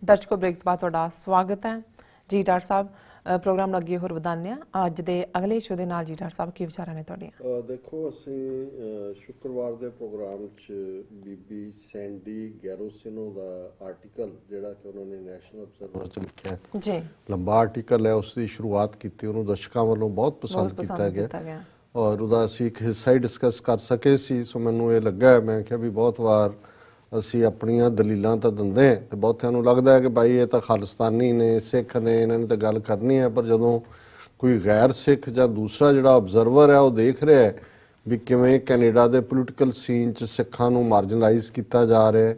दर्शकों ब्रेक तो बाद तुहाडा स्वागत है जी। डॉक्टर साहब प्रोग्राम ਨੂੰ ਅੱਗੇ ਹੋਰ ਵਧਾਉਂਦੇ ਆ। ਅੱਜ ਦੇ ਅਗਲੇ ਸ਼ੋਅ ਦੇ ਨਾਲ ਜੀ ਡਾਕਟਰ ਸਾਹਿਬ ਕੀ ਵਿਚਾਰਾਂ ਨੇ ਤੁਹਾਡੀਆਂ? ਦੇਖੋ ਅਸੀਂ ਸ਼ੁੱਕਰਵਾਰ ਦੇ ਪ੍ਰੋਗਰਾਮ 'ਚ ਬੀਬੀ ਸੈਂਡੀ ਗੈਰੋਸਿਨੋ ਦਾ ਆਰਟੀਕਲ ਜਿਹੜਾ ਕਿ ਉਹਨਾਂ ਨੇ ਨੈਸ਼ਨਲ ਅਬਜ਼ਰਵਰ 'ਚ ਲਿਖਿਆ ਜੀ, ਲੰਬਾ ਆਰਟੀਕਲ ਹੈ, ਉਸ ਦੀ ਸ਼ੁਰੂਆਤ ਕੀਤੀ। ਉਹਨੂੰ ਦਰਸ਼ਕਾਂ ਵੱਲੋਂ ਬਹੁਤ ਪਸੰਦ ਕੀਤਾ ਗਿਆ ਔਰ ਉਹਦਾ ਅਸੀਂ ਇੱਕ ਹਿੱਸਾ ਹੀ ਡਿਸਕਸ ਕਰ ਸਕੇ ਸੀ। ਸੋ ਮੈਨੂੰ ਇਹ ਲੱਗਾ, ਮੈਂ ਕਿਹਾ ਵੀ ਬਹੁਤ ਵਾਰ ਅਸੀਂ ਆਪਣੀਆਂ ਦਲੀਲਾਂ ਤਾਂ ਦਿੰਦੇ ਹਾਂ ਅਤੇ ਬਹੁਤਿਆਂ ਨੂੰ ਲੱਗਦਾ ਹੈ ਕਿ ਭਾਈ ਇਹ ਤਾਂ ਖਾਲਿਸਤਾਨੀ ਨੇ, ਸਿੱਖ ਨੇ, ਇਹਨਾਂ ਨੇ ਤਾਂ ਗੱਲ ਕਰਨੀ ਹੈ। ਪਰ ਜਦੋਂ ਕੋਈ ਗੈਰ ਸਿੱਖ ਜਾਂ ਦੂਸਰਾ ਜਿਹੜਾ ਅਬਜ਼ਰਵਰ ਹੈ ਉਹ ਦੇਖ ਰਿਹਾ ਹੈ ਵੀ ਕਿਵੇਂ ਕੈਨੇਡਾ ਦੇ ਪੋਲੀਟੀਕਲ ਸੀਨ 'ਚ ਸਿੱਖਾਂ ਨੂੰ ਮਾਰਜਨਲਾਈਜ਼ ਕੀਤਾ ਜਾ ਰਿਹਾ ਹੈ,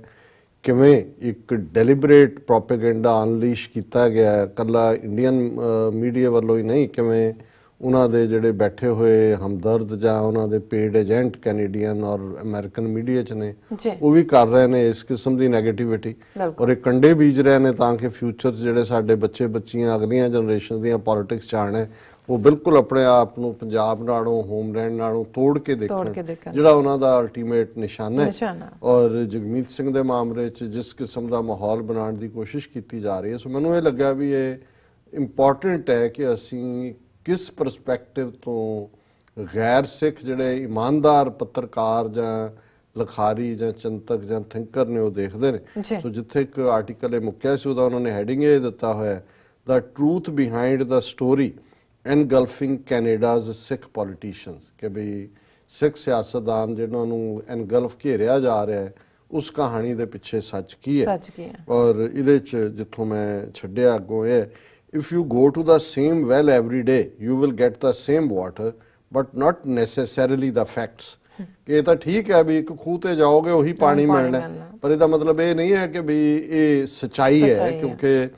ਕਿਵੇਂ ਇੱਕ ਡੈਲੀਬਰੇਟ ਪ੍ਰੋਪੇਗੈਂਡਾ ਅਨਲੀਸ਼ ਕੀਤਾ ਗਿਆ ਹੈ, ਇਕੱਲਾ ਇੰਡੀਅਨ ਮੀਡੀਆ ਵੱਲੋਂ ਹੀ ਨਹੀਂ, ਕਿਵੇਂ ਉਹਨਾਂ ਦੇ ਜਿਹੜੇ ਬੈਠੇ ਹੋਏ ਹਮਦਰਦ ਜਾਂ ਉਹਨਾਂ ਦੇ ਪੇਡ ਏਜੰਟ ਕੈਨੇਡੀਅਨ ਔਰ ਅਮਰੀਕਨ ਮੀਡੀਆ 'ਚ ਨੇ ਉਹ ਵੀ ਕਰ ਰਹੇ ਨੇ ਇਸ ਕਿਸਮ ਦੀ ਨੈਗੇਟਿਵਿਟੀ ਔਰ ਇਹ ਕੰਡੇ ਬੀਜ ਰਹੇ ਨੇ ਤਾਂ ਕਿ ਫਿਊਚਰ 'ਚ ਜਿਹੜੇ ਸਾਡੇ ਬੱਚੇ ਬੱਚੀਆਂ ਅਗਲੀਆਂ ਜਨਰੇਸ਼ਨ ਦੀਆਂ ਪੋਲੀਟਿਕਸ 'ਚ ਆਉਣ ਉਹ ਬਿਲਕੁਲ ਆਪਣੇ ਆਪ ਨੂੰ ਪੰਜਾਬ ਨਾਲੋਂ ਹੋਮਲੈਂਡ ਨਾਲੋਂ ਤੋੜ ਕੇ ਦੇਖਣ, ਜਿਹੜਾ ਉਹਨਾਂ ਦਾ ਅਲਟੀਮੇਟ ਨਿਸ਼ਾਨਾ ਹੈ। ਔਰ ਜਗਮੀਤ ਸਿੰਘ ਦੇ ਮਾਮਲੇ 'ਚ ਜਿਸ ਕਿਸਮ ਦਾ ਮਾਹੌਲ ਬਣਾਉਣ ਦੀ ਕੋਸ਼ਿਸ਼ ਕੀਤੀ ਜਾ ਰਹੀ ਹੈ, ਸੋ ਮੈਨੂੰ ਇਹ ਲੱਗਾ ਵੀ ਇਹ ਇੰਪੋਰਟੈਂਟ ਹੈ ਕਿ ਅਸੀਂ ਕਿਸ ਪਰਸਪੈਕਟਿਵ ਤੋਂ ਗੈਰ ਸਿੱਖ ਜਿਹੜੇ ਇਮਾਨਦਾਰ ਪੱਤਰਕਾਰ ਜਾਂ ਲਿਖਾਰੀ ਜਾਂ ਚਿੰਤਕ ਜਾਂ ਥਿੰਕਰ ਨੇ ਉਹ ਦੇਖਦੇ ਨੇ। ਸੋ ਜਿੱਥੇ ਇੱਕ ਆਰਟੀਕਲ ਇਹ ਮੁੱਕਿਆ ਸੀ ਉਹਦਾ ਉਹਨਾਂ ਨੇ ਹੈਡਿੰਗ ਇਹ ਦਿੱਤਾ ਹੋਇਆ, ਦਾ ਟਰੂਥ ਬਿਹਾਈਂਡ ਦਾ ਸਟੋਰੀ ਐਨਗਲਫਿੰਗ ਕੈਨੇਡਾਜ਼ ਸਿੱਖ ਪੋਲੀਟੀਸ਼ੀਅਨਸ, ਕਿ ਵੀ ਸਿੱਖ ਸਿਆਸਤਦਾਨ ਜਿਹਨਾਂ ਨੂੰ ਐਨਗਲਫ ਘੇਰਿਆ ਜਾ ਰਿਹਾ ਹੈ ਉਸ ਕਹਾਣੀ ਦੇ ਪਿੱਛੇ ਸੱਚ ਕੀ ਹੈ। ਔਰ ਇਹਦੇ 'ਚ ਜਿੱਥੋਂ ਮੈਂ ਛੱਡਿਆ ਅੱਗੋਂ ਇਹ, if you go to the same well every day you will get the same water but not necessarily the facts। ਇਹ ਤਾਂ ਠੀਕ ਹੈ ਵੀ ਇੱਕ ਖੂਹ ਤੇ ਜਾਓਗੇ ਉਹੀ ਪਾਣੀ ਮਿਲਣਾ, ਪਰ ਇਹਦਾ ਮਤਲਬ ਇਹ ਨਹੀਂ ਹੈ ਕਿ ਵੀ ਇਹ ਸੱਚਾਈ ਹੈ, ਕਿਉਂਕਿ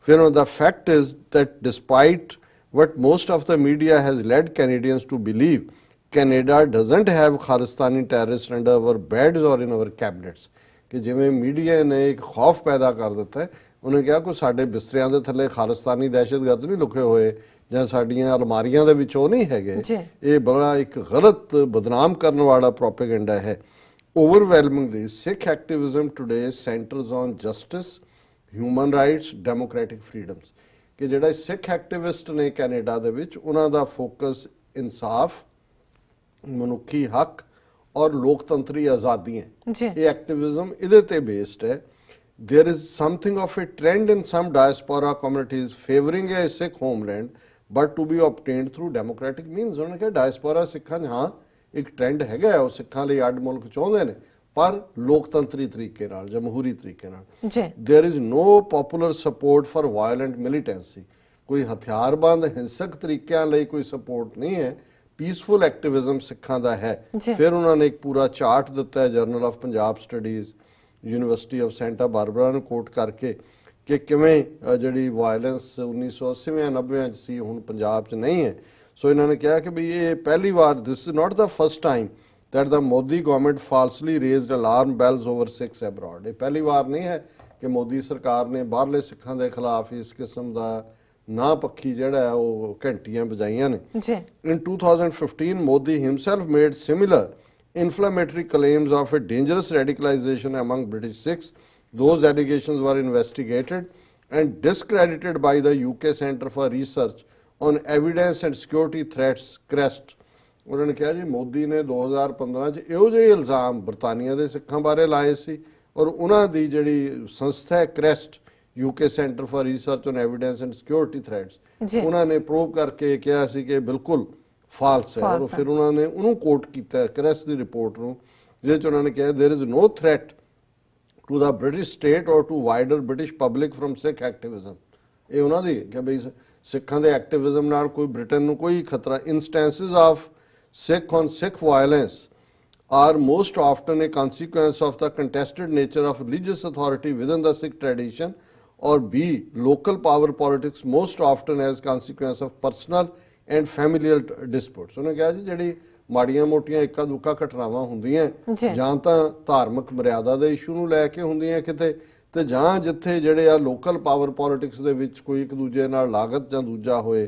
ਫਿਰ the fact is that despite what most of the media has led Canadians to believe, Canada doesn't have Khalistani terrorists under our beds or in our cabinets। ਕਿ ਜਿਵੇਂ ਮੀਡੀਆ ਨੇ ਇੱਕ ਖੌਫ ਪੈਦਾ ਕਰ ਦਿੱਤਾ ਹੈ, ਉਹਨੇ ਕਿਹਾ ਕੋਈ ਸਾਡੇ ਬਿਸਤਰਿਆਂ ਦੇ ਥੱਲੇ ਖਾਲਿਸਤਾਨੀ ਦਹਿਸ਼ਤਗਰਦ ਨਹੀਂ ਲੁਕੇ ਹੋਏ ਜਾਂ ਸਾਡੀਆਂ ਅਲਮਾਰੀਆਂ ਦੇ ਵਿੱਚ ਉਹ ਨਹੀਂ ਹੈਗੇ। ਇਹ ਬੜਾ ਇੱਕ ਗਲਤ ਬਦਨਾਮ ਕਰਨ ਵਾਲਾ ਪ੍ਰੋਪੇਗੈਂਡਾ ਹੈ। Overwhelmingly Sikh activism today centres on justice, human rights, democratic freedoms, ਕਿ ਜਿਹੜਾ ਸਿੱਖ ਐਕਟਿਵਿਸਟ ਨੇ ਕੈਨੇਡਾ ਦੇ ਵਿੱਚ ਉਹਨਾਂ ਦਾ ਫੋਕਸ ਇਨਸਾਫ, ਮਨੁੱਖੀ ਹੱਕ ਔਰ ਲੋਕਤੰਤਰੀ ਆਜ਼ਾਦੀਆਂ, ਇਹ ਐਕਟਿਵਿਜ਼ਮ ਇਹਦੇ ਤੇ ਬੇਸਡ ਹੈ। There is something of a trend in some diaspora communities favoring a Sikh homeland but to be obtained through democratic means। ਉਹਨਾਂ ਨੇ ਕਿਹਾ ਡਾਇਸਪੋਰਾ ਸਿੱਖਾਂ 'ਚ ਹਾਂ ਇੱਕ ਟ੍ਰੈਂਡ ਹੈਗਾ, ਉਹ ਸਿੱਖਾਂ ਲਈ ਅੱਡ ਮੁਲਕ ਚਾਹੁੰਦੇ ਨੇ ਪਰ ਲੋਕਤੰਤਰੀ ਤਰੀਕੇ ਨਾਲ, ਜਮਹੂਰੀ ਤਰੀਕੇ ਨਾਲ। There is no popular support for violent militancy। ਕੋਈ ਹਥਿਆਰਬੰਦ ਹਿੰਸਕ ਤਰੀਕਿਆਂ ਲਈ ਕੋਈ ਸਪੋਰਟ ਨਹੀਂ ਹੈ, ਪੀਸਫੁਲ ਐਕਟਿਵਿਜ਼ਮ ਸਿੱਖਾਂ ਦਾ ਹੈ। ਫਿਰ ਉਹਨਾਂ ਨੇ ਇੱਕ ਪੂਰਾ ਚਾਰਟ ਦਿੱਤਾ ਹੈ general of Punjab studies, university of Santa Barbara ਨੂੰ ਕੋਟ ਕਰਕੇ, ਕਿ ਕਿਵੇਂ ਜਿਹੜੀ ਵਾਇਲੈਂਸ 1980 90 'ਚ ਸੀ ਹੁਣ ਪੰਜਾਬ 'ਚ ਨਹੀਂ ਹੈ। ਸੋ ਇਹਨਾਂ ਨੇ ਕਿਹਾ ਕਿ ਵੀ ਇਹ ਪਹਿਲੀ ਵਾਰ, this is not the first time that the Modi government falsely raised alarm bells over Sikhs abroad. ਇਹ ਪਹਿਲੀ ਵਾਰ ਨਹੀਂ ਹੈ ਕਿ ਮੋਦੀ ਸਰਕਾਰ ਨੇ ਬਾਹਰਲੇ ਸਿੱਖਾਂ ਦੇ ਖਿਲਾਫ ਇਸ ਕਿਸਮ ਦਾ ਨਾ ਪੱਖੀ ਜਿਹੜਾ ਹੈ ਉਹ ਘੰਟੀਆਂ ਵਜਾਈਆਂ ਨੇ। ਇਨ 2015 Modi himself made similar inflammatory claims of a dangerous radicalization among British Sikhs. Those allegations were investigated and discredited by the UK Centre for Research on Evidence and Security Threats, CREST। ਉਹਨਾਂ ਨੇ ਕਿਹਾ ਜੀ ਮੋਦੀ ਨੇ 2015 'ਚ ਇਹੋ ਜਿਹੇ ਇਲਜ਼ਾਮ ਬਰਤਾਨੀਆ ਦੇ ਸਿੱਖਾਂ ਬਾਰੇ ਲਾਏ ਸੀ ਔਰ ਉਹਨਾਂ ਦੀ ਜਿਹੜੀ ਸੰਸਥਾ ਹੈ CREST, UK Centre for Research on Evidence and Security Threats, ਉਹਨਾਂ ਨੇ ਪ੍ਰੂਵ ਕਰਕੇ ਕਿਹਾ ਸੀ ਕਿ ਬਿਲਕੁਲ ਫਾਲਸ ਹੈ। ਔਰ ਫਿਰ ਉਹਨਾਂ ਨੇ ਉਹਨੂੰ ਕੋਟ ਕੀਤਾ ਕ੍ਰੈਸ ਦੀ ਰਿਪੋਰਟ ਨੂੰ, ਜਿਹਦੇ 'ਚ ਉਹਨਾਂ ਨੇ ਕਿਹਾ there is no threat to the British state or to wider British public from Sikh activism. ਇਹ ਉਹਨਾਂ ਦੀ ਕਿ ਬਈ ਸਿੱਖਾਂ ਦੇ ਐਕਟਿਵਿਜ਼ਮ ਨਾਲ ਕੋਈ ਬ੍ਰਿਟਨ ਨੂੰ ਕੋਈ ਖਤਰਾ। Instances of Sikh on Sikh violence are most often a consequence of the contested nature of religious authority within the Sikh tradition, or B, local power politics most often as consequence of personal and familiar disputes. ਉਹਨੇ ਕਿਹਾ ਜੀ ਜਿਹੜੀ ਮਾੜੀਆਂ ਮੋਟੀਆਂ ਇੱਕਾ ਦੁੱਕਾ ਘਟਨਾਵਾਂ ਹੁੰਦੀਆਂ ਜਾਂ ਤਾਂ ਧਾਰਮਿਕ ਮਰਿਆਦਾ ਦੇ ਇਸ਼ੂ ਨੂੰ ਲੈ ਕੇ ਹੁੰਦੀਆਂ ਕਿਤੇ, ਤੇ ਜਾਂ ਜਿੱਥੇ ਜਿਹੜੇ ਆ ਲੋਕਲ ਪਾਵਰ ਪੋਲੀਟਿਕਸ ਦੇ ਵਿੱਚ ਕੋਈ ਇੱਕ ਦੂਜੇ ਨਾਲ ਲਾਗਤ ਜਾਂ ਦੂਜਾ ਹੋਏ,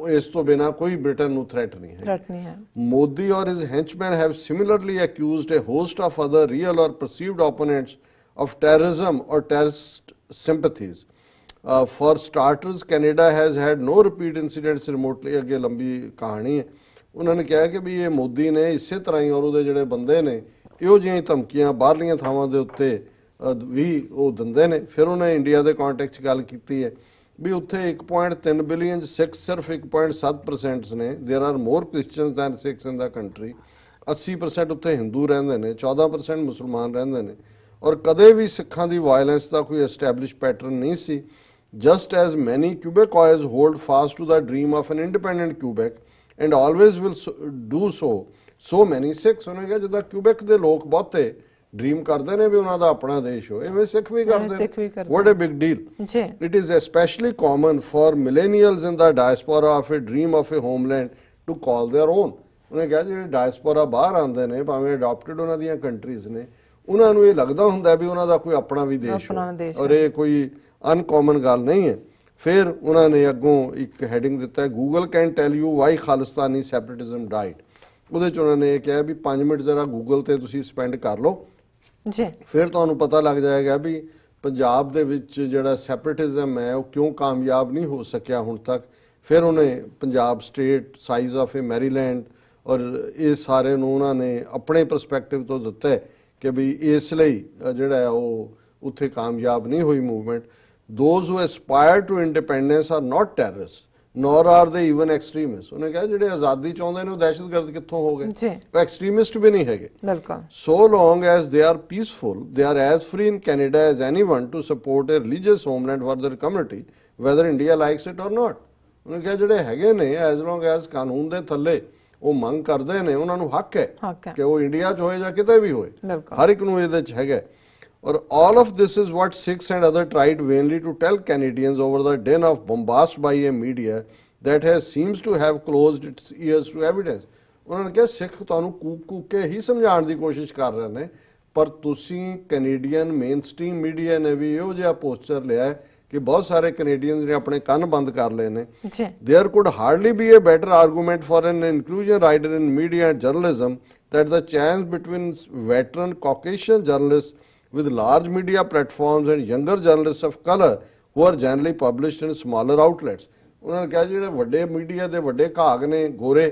ਇਸ ਤੋਂ ਬਿਨਾਂ ਕੋਈ ਬ੍ਰਿਟਨ ਨੂੰ ਥ੍ਰੈਟ ਨਹੀਂ ਹੈ। Modi or his henchmen have similarly accused a host of other real or perceived opponents of terrorism or terrorist sympathies. For starters, Canada has had no repeat incidents remotely. ਅੱਗੇ ਲੰਬੀ ਕਹਾਣੀ ਹੈ। ਉਹਨਾਂ ਨੇ ਕਿਹਾ ਕਿ ਵੀ ਇਹ ਮੋਦੀ ਨੇ ਇਸੇ ਤਰ੍ਹਾਂ ਹੀ ਔਰ ਉਹਦੇ ਜਿਹੜੇ ਬੰਦੇ ਨੇ ਇਹੋ ਜਿਹੀਆਂ ਧਮਕੀਆਂ ਬਾਹਰਲੀਆਂ ਥਾਵਾਂ ਦੇ ਉੱਤੇ ਵੀ ਉਹ ਦਿੰਦੇ ਨੇ। ਫਿਰ ਉਹਨੇ ਇੰਡੀਆ ਦੇ ਕੰਟੈਕਸਟ 'ਚ ਗੱਲ ਕੀਤੀ ਹੈ ਵੀ ਉੱਥੇ 1.3 ਬਿਲੀਅਨ ਸਿੱਖ ਸਿਰਫ 1.7% ਨੇ। There are more Christians than Sikhs in the country. 80% ਉੱਥੇ ਹਿੰਦੂ ਰਹਿੰਦੇ ਨੇ, 14% ਮੁਸਲਮਾਨ ਰਹਿੰਦੇ ਨੇ ਔਰ ਕਦੇ ਵੀ ਸਿੱਖਾਂ ਦੀ ਵਾਇਲੈਂਸ ਦਾ ਕੋਈ ਐਸਟੈਬਲਿਸ਼ ਪੈਟਰਨ ਨਹੀਂ ਸੀ। just as many Quebecois hold fast to the dream of an independent Quebec and always will do so, so many Sikhs। ਉਹਨੇ ਕਿਹਾ ਜਿੱਦਾਂ ਕਿਊਬੈਕ ਦੇ ਲੋਕ ਬਹੁਤੇ ਡ੍ਰੀਮ ਕਰਦੇ ਨੇ ਵੀ ਉਹਨਾਂ ਦਾ ਆਪਣਾ ਦੇਸ਼ ਹੋ, ਐਵੇਂ ਸਿੱਖ ਵੀ ਕਰਦੇ ਨੇ। what a big deal। it is especially common for millennials in the diaspora of a dream of a homeland to call their own। ਉਹਨੇ ਕਿਹਾ ਜਿਹੜੇ ਡਾਇਸਪੋਰਾ ਬਾਹਰ ਆਉਂਦੇ ਨੇ ਭਾਵੇਂ ਅਡਾਪਟਡ ਉਹਨਾਂ ਦੀਆਂ ਕੰਟਰੀਜ਼ ਨੇ, ਉਹਨਾਂ ਨੂੰ ਇਹ ਲੱਗਦਾ ਹੁੰਦਾ ਵੀ ਉਹਨਾਂ ਦਾ ਕੋਈ ਆਪਣਾ ਵੀ ਦੇਸ਼ ਹੋ ਔਰ ਇਹ ਕੋਈ ਅਨਕਾਮਨ ਗੱਲ ਨਹੀਂ ਹੈ। ਫਿਰ ਉਹਨਾਂ ਨੇ ਅੱਗੋਂ ਇੱਕ ਹੈਡਿੰਗ ਦਿੱਤਾ ਹੈ, Google can tell you why Khalistani separatism died. ਉਹਦੇ 'ਚ ਉਹਨਾਂ ਨੇ ਇਹ ਕਿਹਾ ਵੀ 5 ਮਿੰਟ ਜ਼ਰਾ ਗੂਗਲ ਤੇ ਤੁਸੀਂ ਸਪੈਂਡ ਕਰ ਲਓ ਜੀ, ਫਿਰ ਤੁਹਾਨੂੰ ਪਤਾ ਲੱਗ ਜਾਏਗਾ ਵੀ ਪੰਜਾਬ ਦੇ ਵਿੱਚ ਜਿਹੜਾ ਸੈਪਰੇਟਿਜ਼ਮ ਹੈ ਉਹ ਕਿਉਂ ਕਾਮਯਾਬ ਨਹੀਂ ਹੋ ਸਕਿਆ ਹੁਣ ਤੱਕ। ਫਿਰ ਉਹਨੇ Punjab state size of A Maryland ਔਰ ਇਹ ਸਾਰੇ ਨੂੰ ਉਹਨਾਂ ਨੇ ਆਪਣੇ ਪਰਸਪੈਕਟਿਵ ਤੋਂ ਦਿੱਤਾ ਕਿ ਵੀ ਇਸ ਲਈ ਜਿਹੜਾ ਹੈ ਉਹ ਉੱਥੇ ਕਾਮਯਾਬ ਨਹੀਂ ਹੋਈ movement. those who aspire to independence are not terrorists nor are they even extremists। ਉਹਨੇ ਕਿਹਾ ਜਿਹੜੇ ਆਜ਼ਾਦੀ ਚਾਹੁੰਦੇ ਨੇ ਉਹ ਦਹਿਸ਼ਤਗਰਦ ਕਿੱਥੋਂ ਹੋ ਗਏ, ਉਹ ਐਕਸਟ੍ਰੀਮਿਸਟ ਵੀ ਨਹੀਂ ਹੈਗੇ। so long as they are peaceful they are as free in Canada as anyone to support a religious homeland for their community whether India likes it or not। ਉਹਨੇ ਕਿਹਾ ਜਿਹੜੇ ਹੈਗੇ ਨੇ as long as ਕਾਨੂੰਨ ਦੇ ਥੱਲੇ ਉਹ ਮੰਗ ਕਰਦੇ ਨੇ ਉਹਨਾਂ ਨੂੰ ਹੱਕ ਹੈ ਕਿ ਉਹ ਇੰਡੀਆ 'ਚ ਹੋਏ ਜਾਂ ਕਿਤੇ ਵੀ ਹੋਏ, ਹਰ ਇੱਕ ਨੂੰ ਇਹਦੇ 'ਚ ਹੈਗਾ। ਔਰ all of this is what Sikhs and others tried vainly to tell Canadians over the din of bombast by a media that has seems to have closed its ears to evidence। ਉਹਨਾਂ ਨੇ ਕਿਹਾ ਸਿੱਖ ਤੁਹਾਨੂੰ ਕੂਕ ਕੇ ਹੀ ਸਮਝਾਉਣ ਦੀ ਕੋਸ਼ਿਸ਼ ਕਰ ਰਹੇ ਨੇ, ਪਰ ਤੁਸੀਂ ਕੈਨੇਡੀਅਨ ਮੇਨ ਸਟ੍ਰੀਮ ਮੀਡੀਆ ਨੇ ਵੀ ਇਹੋ ਜਿਹਾ ਪੋਸਚਰ ਲਿਆ ਹੈ ਕਿ ਬਹੁਤ ਸਾਰੇ ਕੈਨੇਡੀਅਨਸ ਨੇ ਆਪਣੇ ਕੰਨ ਬੰਦ ਕਰ ਲਏ ਨੇ। There could hardly be a better argument for an inclusion writer in media and journalism that the chance between veteran Caucasian journalists with large media platforms and younger journalists of color who are generally published in smaller outlets। ਉਹਨਾਂ ਨੇ ਕਿਹਾ ਜਿਹੜੇ ਵੱਡੇ media ਦੇ ਵੱਡੇ ਘਾਗ ਨੇ ਗੋਰੇ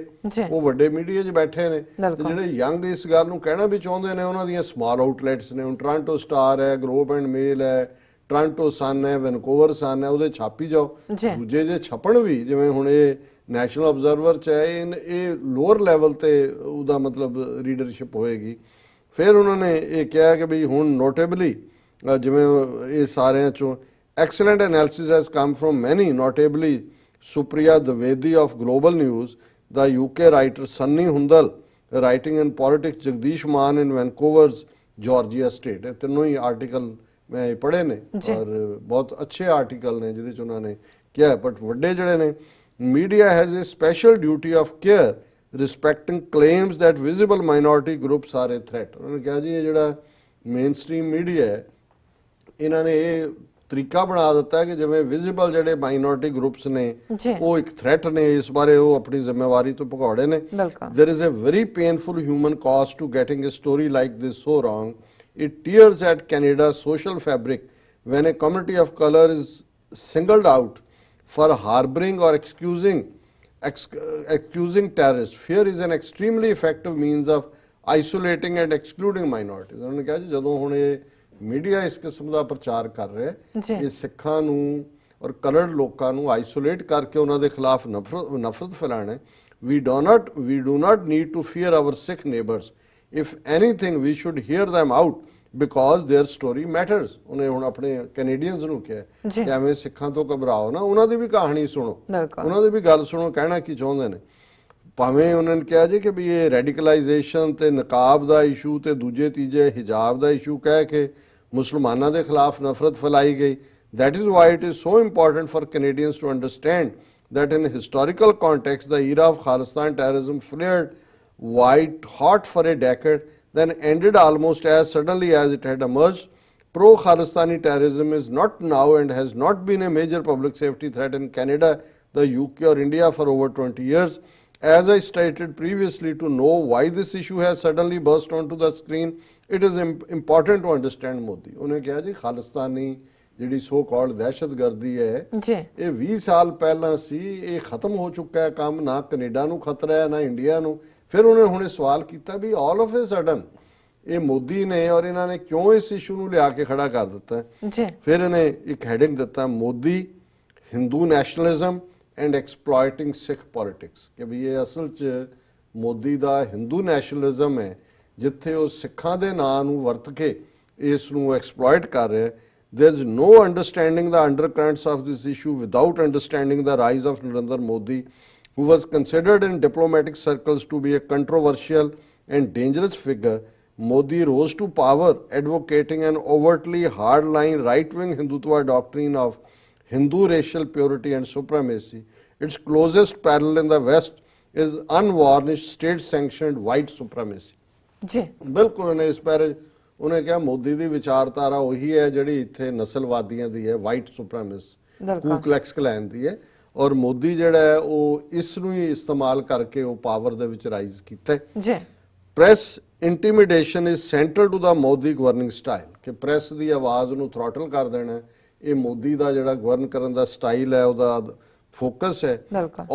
ਉਹ ਵੱਡੇ ਮੀਡੀਆ 'ਚ ਬੈਠੇ ਨੇ ਤੇ ਜਿਹੜੇ ਯੰਗ ਇਸ ਗੱਲ ਨੂੰ ਕਹਿਣਾ ਵੀ ਚਾਹੁੰਦੇ ਨੇ ਉਹਨਾਂ ਦੀਆਂ ਸਮਾਲ ਆਊਟਲੈਟਸ ਨੇ। ਹੁਣ ਟੋਰਾਂਟੋ ਸਟਾਰ ਹੈ, ਗਲੋਬ ਐਂਡ ਮੇਲ ਹੈ, ਟੋਰਾਂਟੋ ਸਨ ਹੈ, ਵੈਨਕੂਵਰ ਸਨ ਹੈ, ਉਹਦੇ ਛਾਪੀ ਜਾਓ। ਦੂਜੇ ਜੇ ਛਪਣ ਵੀ ਜਿਵੇਂ ਹੁਣ ਇਹ ਨੈਸ਼ਨਲ ਆਬਜ਼ਰਵਰ 'ਚ ਹੈ, ਇਹ ਲੋਅਰ ਲੈਵਲ ਤੇ ਉਹਦਾ ਮਤਲਬ ਰੀਡਰਸ਼ਿਪ ਹੋਏਗੀ। ਫਿਰ ਉਹਨਾਂ ਨੇ ਇਹ ਕਿਹਾ ਕਿ ਵੀ ਹੁਣ ਨੋਟੇਬਲੀ ਜਿਵੇਂ ਇਹ ਸਾਰਿਆਂ 'ਚੋਂ excellent analysis has come from many, notably Supriya Dwivedi of Global News, the UK writer Sunny Hundal writing in politics, Jagdish Maan in Vancouver's Georgia state। ਇਹ ਤਿੰਨੋਂ ਹੀ ਆਰਟੀਕਲ ਮੈਂ ਪੜ੍ਹੇ ਨੇ ਔਰ ਬਹੁਤ ਅੱਛੇ ਆਰਟੀਕਲ ਨੇ ਜਿਹਦੇ 'ਚ ਉਹਨਾਂ ਨੇ ਕਿਹਾ। ਬਟ ਵੱਡੇ ਜਿਹੜੇ ਨੇ media has a special duty of care respecting claims that visible minority groups are a threat। ਉਹਨਾਂ ਨੇ ਕਿਹਾ ਜੀ ਇਹ ਜਿਹੜਾ ਮੇਨ ਸਟ੍ਰੀਮ ਮੀਡੀਆ ਹੈ ਇਹਨਾਂ ਨੇ ਇਹ ਤਰੀਕਾ ਬਣਾ ਦਿੱਤਾ ਹੈ ਕਿ ਜਿਵੇਂ ਵਿਜ਼ੀਬਲ ਜਿਹੜੇ ਮਾਈਨੋਰਿਟੀ ਗਰੁੱਪਸ ਨੇ ਉਹ ਇੱਕ ਥ੍ਰੈਟ ਨੇ, ਇਸ ਬਾਰੇ ਉਹ ਆਪਣੀ ਜ਼ਿੰਮੇਵਾਰੀ ਤੋਂ ਭਗੌੜੇ ਨੇ। there is a very painful human cost to getting a story like this so wrong। it tears at Canada's social fabric when a community of color is singled out for harboring or excusing terrorists। fear is an extremely effective means of isolating and excluding minorities। ਉਹਨਾਂ ਨੇ ਕਿਹਾ ਜੀ ਜਦੋਂ ਹੁਣ ਇਹ media ਇਸ ਕਿਸਮ ਦਾ ਪ੍ਰਚਾਰ ਕਰ ਰਿਹਾ ਇਹ ਸਿੱਖਾਂ ਨੂੰ ਔਰ ਕਲਰਡ ਲੋਕਾਂ ਨੂੰ ਆਈਸੋਲੇਟ ਕਰਕੇ ਉਹਨਾਂ ਦੇ ਖਿਲਾਫ ਨਫ਼ਰਤ ਫੈਲਾਣਾ। we do not need to fear our Sikh neighbors। if anything we should hear them out because their story matters। ਉਹਨੇ ਹੁਣ ਆਪਣੇ ਕੈਨੇਡੀਅਨਸ ਨੂੰ ਕਿਹਾ ਕਿ ਐਵੇਂ ਸਿੱਖਾਂ ਤੋਂ ਘਬਰਾਓ ਨਾ, ਉਹਨਾਂ ਦੀ ਵੀ ਕਹਾਣੀ ਸੁਣੋ, ਉਹਨਾਂ ਦੀ ਵੀ ਗੱਲ ਸੁਣੋ, ਕਹਿਣਾ ਕੀ ਚਾਹੁੰਦੇ ਨੇ। ਭਾਵੇਂ ਉਹਨਾਂ ਨੇ ਕਿਹਾ ਜੀ ਕਿ ਵੀ ਇਹ ਰੈਡੀਕਲਾਈਜੇਸ਼ਨ ਤੇ ਨਕਾਬ ਦਾ ਇਸ਼ੂ ਤੇ ਦੂਜੇ ਤੀਜੇ ਹਿਜਾਬ ਦਾ ਇਸ਼ੂ ਕਹਿ ਕੇ ਮੁਸਲਮਾਨਾਂ ਦੇ ਖਿਲਾਫ ਨਫ਼ਰਤ ਫੈਲਾਈ ਗਈ। that is why it is so important for Canadians to understand that in historical context the era of Khalistan terrorism flared white hot for a decade, then ended almost as suddenly as it had emerged। Pro-Khalistani terrorism is not now and has not been a major public safety threat in Canada, the UK or India for over 20 years। As I stated previously, to know why this issue has suddenly burst onto the screen, it is important to understand Modi। ਉਹਨੇ ਕਿਹਾ ਜੀ ਖਾਲਿਸਤਾਨੀ ਜਿਹੜੀ so called ਦਹਿਸ਼ਤਗਰਦੀ ਹੈ ਜੀ ਇਹ 20 ਸਾਲ ਪਹਿਲਾਂ ਸੀ, ਇਹ ਖਤਮ ਹੋ ਚੁੱਕਾ ਹੈ ਕੰਮ। ਨਾ ਕੈਨੇਡਾ ਨੂੰ ਖਤਰਾ ਹੈ ਨਾ ਇੰਡੀਆ ਨੂੰ। ਫਿਰ ਉਹਨੇ ਹੁਣੇ ਸਵਾਲ ਕੀਤਾ ਵੀ ਆਲ ਆਫ ਏ ਸਡਨ ਇਹ ਮੋਦੀ ਨੇ ਔਰ ਇਹਨਾਂ ਨੇ ਕਿਉਂ ਇਸ ਇਸ਼ੂ ਨੂੰ ਲਿਆ ਕੇ ਖੜਾ ਕਰ ਦਿੱਤਾ ਜੀ। ਫਿਰ ਇਹਨੇ ਇੱਕ ਹੈਡਿੰਗ ਦਿੱਤਾ, Modi Hindu nationalism and exploiting Sikh politics, ਕਿ ਵੀ ਇਹ ਅਸਲ 'ਚ ਮੋਦੀ ਦਾ ਹਿੰਦੂ ਨੈਸ਼ਨਲਿਜ਼ਮ ਹੈ ਜਿੱਥੇ ਉਹ ਸਿੱਖਾਂ ਦੇ ਨਾਂ ਨੂੰ ਵਰਤ ਕੇ ਇਸ ਨੂੰ ਐਕਸਪਲੋਇਟ ਕਰ ਰਿਹਾ। There is no understanding the undercurrents of this issue without understanding the rise of Narendra Modi, who was considered in diplomatic circles to be a controversial and dangerous figure. Modi rose to power advocating an overtly hardline right-wing Hindutva doctrine of Hindu racial purity and supremacy. Its closest parallel in the West is unvarnished state-sanctioned white supremacy. जी बिल्कुल उन्हें इस बारे उन्हें क्या मोदी की विचारधारा वही है जिहड़ी इत्थे नस्लवादियों की है, वाइट सुप्रीमेसिस्ट कू क्लैक्स क्लैन की है, और मोदी जिहड़ा है वो इस नूं ही इस्तेमाल करके वो पावर दे विच राइज कीता है। Press intimidation is central to the Modi governing style, कि प्रेस की आवाज़ नूं थ्रॉटल कर देना ये मोदी का जिहड़ा गवर्न करन दा स्टाइल है उहदा फोकस है।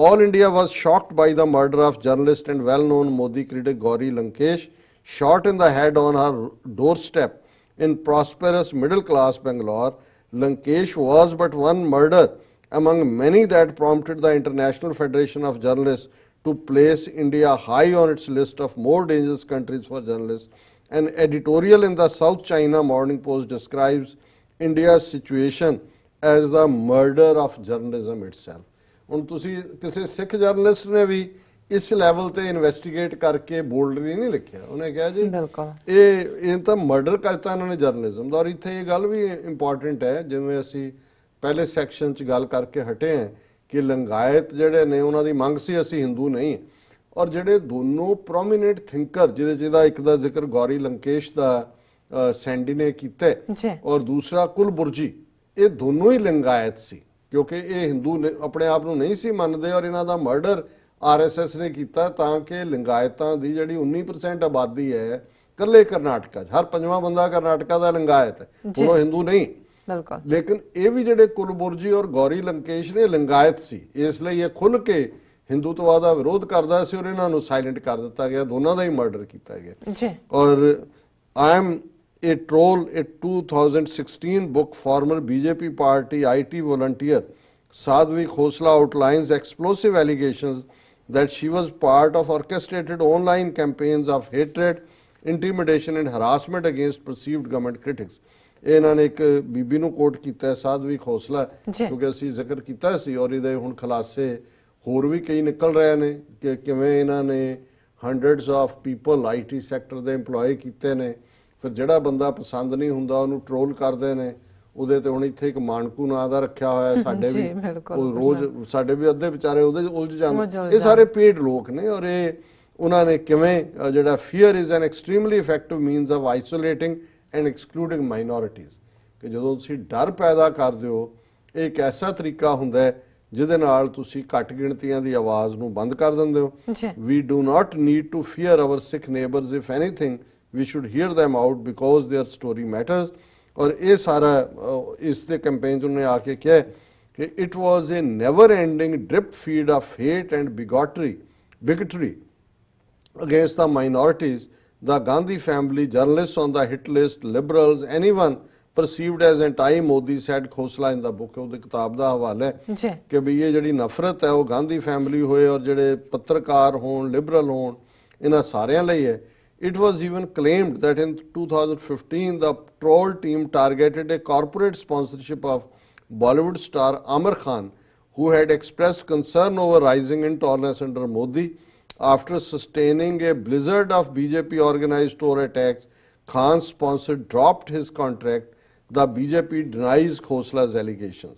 All India was shocked by the murder of journalist and well known Modi critic Gauri Lankesh, shot in the head on her doorstep in prosperous middle class Bangalore. Lankesh was but one murder among many that prompted the International Federation of Journalists to place India high on its list of more dangerous countries for journalists. An editorial in the South China Morning Post describes India's situation as the murder of journalism itself. ਹੁਣ ਤੁਸੀਂ ਕਿਸੇ ਸਿੱਖ journalist ਨੇ ਵੀ ਇਸ level ਤੇ investigate ਕਰਕੇ ਬੋਲਡਲੀ ਨਹੀਂ ਲਿਖਿਆ। ਉਹਨੇ ਕਿਹਾ ਜੀ ਇਹ ਤਾਂ ਮਰਡਰ ਕਰਤਾ ਇਹਨਾਂ ਨੇ ਜਰਨਲਿਜ਼ਮ ਦਾ। ਔਰ ਇੱਥੇ ਇਹ ਗੱਲ ਵੀ ਇੰਪੋਰਟੈਂਟ ਹੈ, ਜਿਵੇਂ ਅਸੀਂ ਪਹਿਲੇ ਸੈਕਸ਼ਨ 'ਚ ਗੱਲ ਕਰਕੇ ਹਟੇ ਹਾਂ ਕਿ ਲਿੰਗਾਇਤ ਜਿਹੜੇ ਨੇ ਉਹਨਾਂ ਦੀ ਮੰਗ ਸੀ ਅਸੀਂ ਹਿੰਦੂ ਨਹੀਂ, ਔਰ ਜਿਹੜੇ ਦੋਨੋਂ ਪ੍ਰੋਮੀਨੈਂਟ ਥਿੰਕਰ ਜਿਹਦਾ ਇੱਕ ਦਾ ਜ਼ਿਕਰ ਗੌਰੀ ਲੰਕੇਸ਼ ਦਾ ਸੈਂਡੀ ਨੇ ਕੀਤਾ ਔਰ ਦੂਸਰਾ ਕੁਲਬੁਰਜੀ, ਇਹ ਦੋਨੋਂ ਹੀ ਲਿੰਗਾਇਤ ਸੀ ਕਿਉਂਕਿ ਇਹ ਹਿੰਦੂ ਆਪਣੇ ਆਪ ਨੂੰ ਨਹੀਂ ਸੀ ਮੰਨਦੇ, ਔਰ ਇਹਨਾਂ ਦਾ ਮਰਡਰ RSS ਨੇ ਕੀਤਾ ਤਾਂ ਕਿ ਲਿੰਗਾਇਤਾਂ ਦੀ ਜਿਹੜੀ 19% ਆਬਾਦੀ ਹੈ ਕੱਲੇ ਕਰਨਾਟਕਾ 'ਚ, ਹਰ ਪੰਜਵਾਂ ਬੰਦਾ ਕਰਨਾਟਕਾ ਦਾ ਲਿੰਗਾਇਤ ਹੈ, ਹੁਣ ਉਹ ਹਿੰਦੂ ਨਹੀਂ। ਲੇਕਿਨ ਇਹ ਵੀ ਜਿਹੜੇ ਕੁਲਬੁਰਜੀ ਔਰ ਗੌਰੀ ਲੰਕੇਸ਼ ਨੇ ਲਿੰਗਾਇਤ ਸੀ, ਇਸ ਲਈ ਇਹ ਖੁੱਲ੍ਹ ਕੇ ਹਿੰਦੂਤਵਾ ਦਾ ਵਿਰੋਧ ਕਰਦਾ ਸੀ ਔਰ ਇਹਨਾਂ ਨੂੰ ਸਾਇਲੈਂਟ ਕਰ ਦਿੱਤਾ ਗਿਆ, ਦੋਨਾਂ ਦਾ ਹੀ ਮਰਡਰ ਕੀਤਾ ਗਿਆ। ਔਰ I am a troll, a 2016 book, former BJP party IT volunteer Sadhvi Khosla outlines explosive allegations that she was part of orchestrated online campaigns of hatred, intimidation and harassment against perceived government critics. ਇਹਨਾਂ ਨੇ ਇੱਕ ਬੀਬੀ ਨੂੰ ਕੋਟ ਕੀਤਾ ਸਾਧਵੀ ਖੋਸਲਾ, ਕਿਉਂਕਿ ਅਸੀਂ ਜ਼ਿਕਰ ਕੀਤਾ ਸੀ ਔਰ ਇਹਦੇ ਹੁਣ ਖੁਲਾਸੇ ਹੋਰ ਵੀ ਕਈ ਨਿਕਲ ਰਹੇ ਨੇ ਕਿ ਕਿਵੇਂ ਇਹਨਾਂ ਨੇ hundreds of people IT sector ਦੇ EMPLOYE ਕੀਤੇ ਨੇ। ਫਿਰ ਜਿਹੜਾ ਬੰਦਾ ਪਸੰਦ ਨਹੀਂ ਹੁੰਦਾ ਉਹਨੂੰ ਟ੍ਰੋਲ ਕਰਦੇ ਨੇ। ਉਹਦੇ ਤੇ ਹੁਣ ਇੱਥੇ ਇੱਕ ਮਾਨਕੂ ਨਾਂ ਦਾ ਰੱਖਿਆ ਹੋਇਆ, ਸਾਡੇ ਵੀ ਉਹ ਰੋਜ਼ ਸਾਡੇ ਵੀ ਅੱਧੇ ਵਿਚਾਰੇ ਉਹਦੇ ਉਲਝ ਜਾਂਦੇ। ਇਹ ਸਾਰੇ ਪੇਡ ਲੋਕ ਨੇ ਔਰ ਇਹ ਉਹਨਾਂ ਨੇ ਕਿਵੇਂ ਜਿਹੜਾ fear is an extremely effective means of isolating and excluding minorities, ਕਿ ਜਦੋਂ ਤੁਸੀਂ ਡਰ ਪੈਦਾ ਕਰਦੇ ਹੋ ਇਹ ਇੱਕ ਐਸਾ ਤਰੀਕਾ ਹੁੰਦਾ ਹੈ ਜਿਹਦੇ ਨਾਲ ਤੁਸੀਂ ਘੱਟ ਗਿਣਤੀਆਂ ਦੀ ਆਵਾਜ਼ ਨੂੰ ਬੰਦ ਕਰ ਦਿੰਦੇ ਹੋ। We do not need to fear our Sikh neighbours if anything we should hear them out because their story matters। और ये सारा इसके कैंपेन उन्होंने आके क्या है कि it was a never ending drip feed of hate and bigotry against the minorities, the Gandhi family, journalists on the hit list, liberals, anyone perceived as anti-Modi, said Khosla in the book। ਉਹਦੀ ਕਿਤਾਬ ਦਾ ਹਵਾਲਾ ਹੈ ਕਿ ਵੀ ਇਹ ਜਿਹੜੀ ਨਫ਼ਰਤ ਹੈ ਉਹ ਗਾਂਧੀ ਫੈਮਿਲੀ ਹੋਏ ਔਰ ਜਿਹੜੇ ਪੱਤਰਕਾਰ ਹੋਣ, ਲਿਬਰਲ ਹੋਣ, ਇਹਨਾਂ ਸਾਰਿਆਂ ਲਈ ਹੈ। It was even claimed that in 2015 the troll team targeted a corporate sponsorship of Bollywood star Amar Khan, who had expressed concern over rising intolerance under Modi. After sustaining a blizzard of BJP organized tour attacks, Khan's sponsor dropped his contract. The BJP denies Khosla's allegations।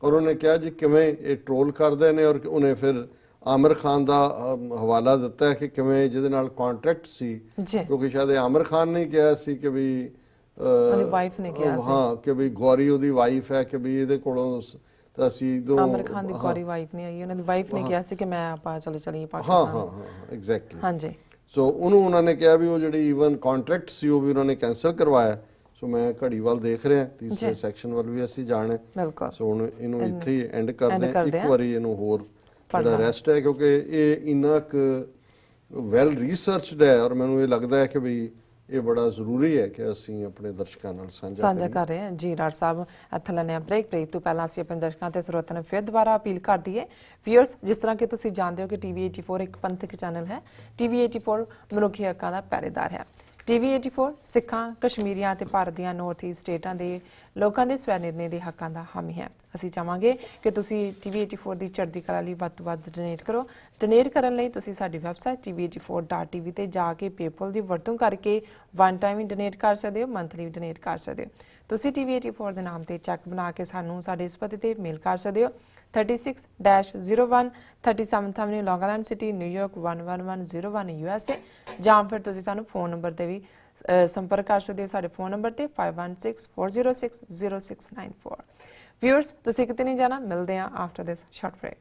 और उन्हें कहा जी किवें ये troll करते हैं और उन्हें फिर आमिर खान का हवाला दिता है कि किवें जिहदे नाल कॉन्ट्रैक्ट सी, क्योंकि शायद आमिर खान ने कहा सी कि भी वाइफ ने कहा हाँ कि भी गौरी उहदी वाइफ है कि भी इहदे कोलों ਅਸੀਂ ਇਧਰੋਂ ਆਮਿਰ ਖਾਨ ਦੀ ਗੌਰੀ ਵਾਈਫ ਨਹੀਂ ਆਈ, ਉਹਨਾਂ ਦੀ ਵਾਈਫ ਨੇ ਕਿਹਾ ਸੀ ਕਿ ਮੈਂ ਆਪਾਂ ਚਲੀ ਪਾਕਿਸਤਾਨ। ਹਾਂ ਐਗਜ਼ੈਕਟਲੀ। ਹਾਂਜੀ। ਸੋ ਉਹਨੂੰ ਉਹਨਾਂ ਨੇ ਕਿਹਾ ਵੀ ਉਹ ਜਿਹੜੀ ਈਵਨ ਕੰਟਰੈਕਟ ਸੀ ਉਹ ਵੀ ਉਹਨਾਂ ਨੇ ਕੈਂਸਲ ਕਰਵਾਇਆ। ਸੋ ਮੈਂ ਘੜੀ ਵੱਲ ਦੇਖ ਰਿਹਾ, ਤੀਸਰੇ ਸੈਕਸ਼ਨ ਵੱਲ ਵੀ ਅਸੀਂ ਜਾਣਾ ਹੈ। ਬਿਲਕੁਲ। ਸੋ ਹੁਣ ਇਹਨੂੰ ਇੱਥੇ ਹੀ ਐਂਡ ਕਰਦੇ ਹਾਂ, ਇੱਕ ਵਾਰੀ ਇਹਨੂੰ ਹੋਰ ਜਿਹੜਾ ਰੈਸਟ ਹੈ, ਕਿਉਂਕਿ ਇਹ ਇੰਨਾ ਕੁ ਵੈਲ ਰਿਸਰਚਡ ਹੈ ਔਰ ਮੈਨੂੰ ਇਹ ਲੱਗਦਾ ਹੈ ਕਿ ਵੀ ਇਹ ਬੜਾ ਜ਼ਰੂਰੀ ਹੈ ਕਿ ਅਸੀਂ ਆਪਣੇ ਦਰਸ਼ਕਾਂ ਨਾਲ ਸਾਂਝਾ ਕਰ ਰਹੇ ਹਾਂ। ਜੀ ਡਾਕਟਰ ਸਾਹਿਬ, ਇੱਥੇ ਲੈਣੇ ਆ ਬ੍ਰੇਕ ਤੋਂ ਪਹਿਲਾਂ ਅਸੀਂ ਆਪਣੇ ਦਰਸ਼ਕਾਂ ਤੇ ਸਰੋਤਿਆਂ ਨੂੰ ਫਿਰ ਦੁਬਾਰਾ ਅਪੀਲ ਕਰ ਦਈਏ। ਵੀਅਰਸ, ਜਿਸ ਤਰ੍ਹਾਂ ਕਿ ਤੁਸੀਂ ਜਾਣਦੇ ਹੋ ਕਿ TV 84 ਇੱਕ ਪੰਥਕ ਚੈਨਲ ਹੈ। TV 84 ਮਨੁੱਖੀ ਹੱਕਾਂ ਦਾ ਪਹਿਰੇਦਾਰ ਹੈ। TV 84 ਸਿੱਖਾਂ, ਕਸ਼ਮੀਰੀਆਂ ਤੇ ਭਾਰਤ ਦੀਆਂ ਨਾਰਥ ਈਸਟ ਸਟੇਟਾਂ ਦੇ ਲੋਕਾਂ ਦੇ ਸਵੈ ਨਿਰਣੇ ਦੇ ਹੱਕਾਂ ਦਾ ਹਾਮੀ ਹੈ। ਅਸੀਂ ਚਾਹਾਂਗੇ ਕਿ ਤੁਸੀਂ TV 84 ਦੀ ਚੜ੍ਹਦੀ ਕਲਾ ਲਈ ਵੱਧ ਤੋਂ ਵੱਧ ਡੋਨੇਟ ਕਰੋ। ਡੋਨੇਟ ਕਰਨ ਲਈ ਤੁਸੀਂ ਸਾਡੀ ਵੈਬਸਾਈਟ tv84.tv ਤੇ ਜਾ ਕੇ ਪੇਪਲ ਦੀ ਵਰਤੋਂ ਕਰਕੇ ਵਨ ਟਾਈਮ ਵੀ ਡੋਨੇਟ ਕਰ ਸਕਦੇ ਹੋ, ਮੰਥਲੀ ਵੀ ਡੋਨੇਟ ਕਰ ਸਕਦੇ ਹੋ। ਤੁਸੀਂ TV 84 ਦੇ ਨਾਮ ਤੇ ਚੈੱਕ ਬਣਾ ਕੇ ਸਾਨੂੰ ਸਾਡੇ ਇਸ ਪਤੇ ਤੇ ਮੇਲ ਕਰ ਸਕਦੇ ਹੋ। 36-01 37th Avenue, Long Island City, New York 11101 USA, ਜਾਂ ਫਿਰ ਤੁਸੀਂ ਸਾਨੂੰ ਫੋਨ ਨੰਬਰ ਤੇ ਵੀ ਸੰਪਰਕ ਕਰ ਸਕਦੇ ਹੋ। ਸਾਡੇ ਫੋਨ ਨੰਬਰ ਤੇ 5164060694। ਵਿਊਅਰਸ, ਤੁਸੀਂ ਕਿਤੇ ਨਹੀਂ ਜਾਣਾ, ਮਿਲਦੇ ਹਾਂ ਆਫਟਰ ਦਿਸ ਸ਼ਾਰਟ ਬ੍ਰੇਕ।